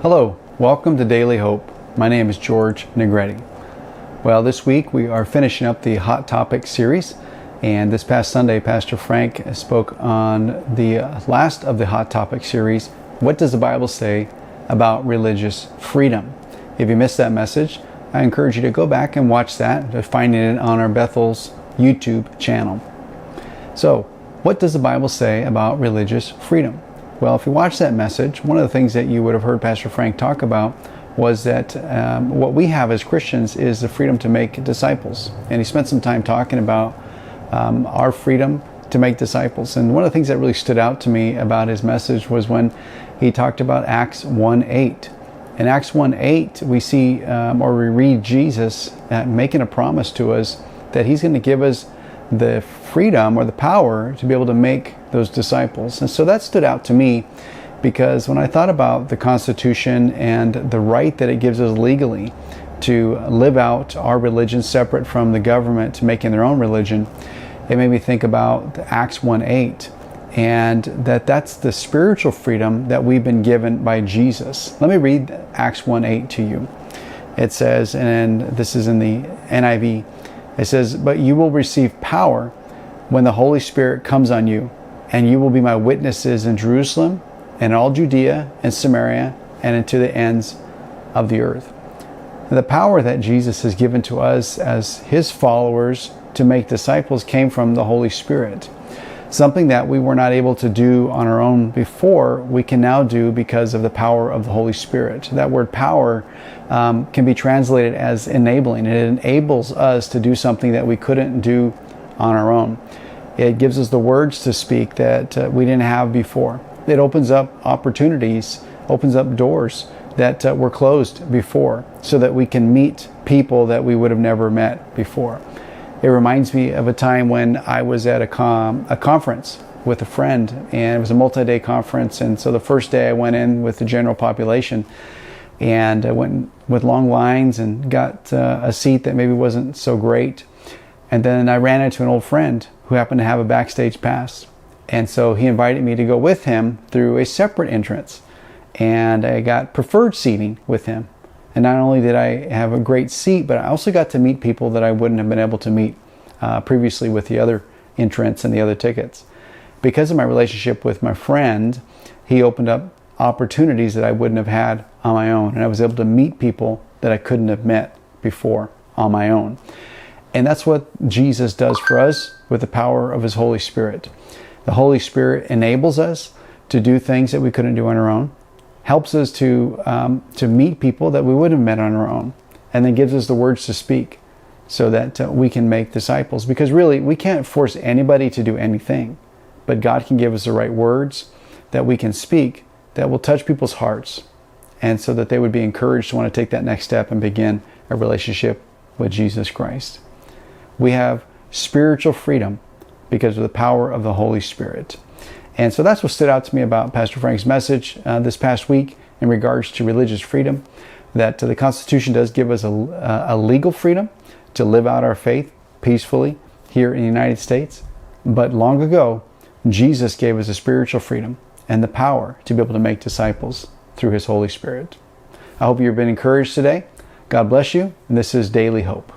Hello, welcome to Daily Hope. My name is George Negrete. Well, this week we are finishing up the Hot Topic series, and this past Sunday, Pastor Frank spoke on the last of the Hot Topic series, What Does the Bible Say About Religious Freedom? If you missed that message, I encourage you to go back and watch that, finding it on our Bethel's YouTube channel. So, what does the Bible say about religious freedom? Well, if you watch that message, one of the things that you would have heard Pastor Frank talk about was that what we have as Christians is the freedom to make disciples. And he spent some time talking about our freedom to make disciples. And one of the things that really stood out to me about his message was when he talked about Acts 1:8. In Acts 1:8, we see, or we read Jesus making a promise to us that he's going to give us the freedom or the power to be able to make those disciples. And so that stood out to me because when I thought about the Constitution and the right that it gives us legally to live out our religion separate from the government making their own religion, it made me think about Acts 1:8 and that's the spiritual freedom that we've been given by Jesus. Let me read Acts 1:8 to you. It says, and this is in the NIV, it says, "But you will receive power when the Holy Spirit comes on you, and you will be my witnesses in Jerusalem and all Judea and Samaria and into the ends of the earth." The power that Jesus has given to us as his followers to make disciples came from the Holy Spirit. Something that we were not able to do on our own before, we can now do because of the power of the Holy Spirit. That word power can be translated as enabling. It enables us to do something that we couldn't do on our own. It gives us the words to speak that we didn't have before. It opens up opportunities, opens up doors that were closed before so that we can meet people that we would have never met before. It reminds me of a time when I was at a conference with a friend, and it was a multi-day conference. And so the first day I went in with the general population, and I went with long lines and got a seat that maybe wasn't so great. And then I ran into an old friend who happened to have a backstage pass. And so he invited me to go with him through a separate entrance. And I got preferred seating with him. And not only did I have a great seat, but I also got to meet people that I wouldn't have been able to meet previously with the other entrants and the other tickets. Because of my relationship with my friend, he opened up opportunities that I wouldn't have had on my own. And I was able to meet people that I couldn't have met before on my own. And that's what Jesus does for us with the power of his Holy Spirit. The Holy Spirit enables us to do things that we couldn't do on our own, helps us to meet people that we wouldn't have met on our own, and then gives us the words to speak so that we can make disciples. Because really, we can't force anybody to do anything, but God can give us the right words that we can speak that will touch people's hearts, and so that they would be encouraged to want to take that next step and begin a relationship with Jesus Christ. We have spiritual freedom because of the power of the Holy Spirit. And so that's what stood out to me about Pastor Frank's message this past week in regards to religious freedom, that the Constitution does give us a legal freedom to live out our faith peacefully here in the United States. But long ago, Jesus gave us a spiritual freedom and the power to be able to make disciples through his Holy Spirit. I hope you've been encouraged today. God bless you. And this is Daily Hope.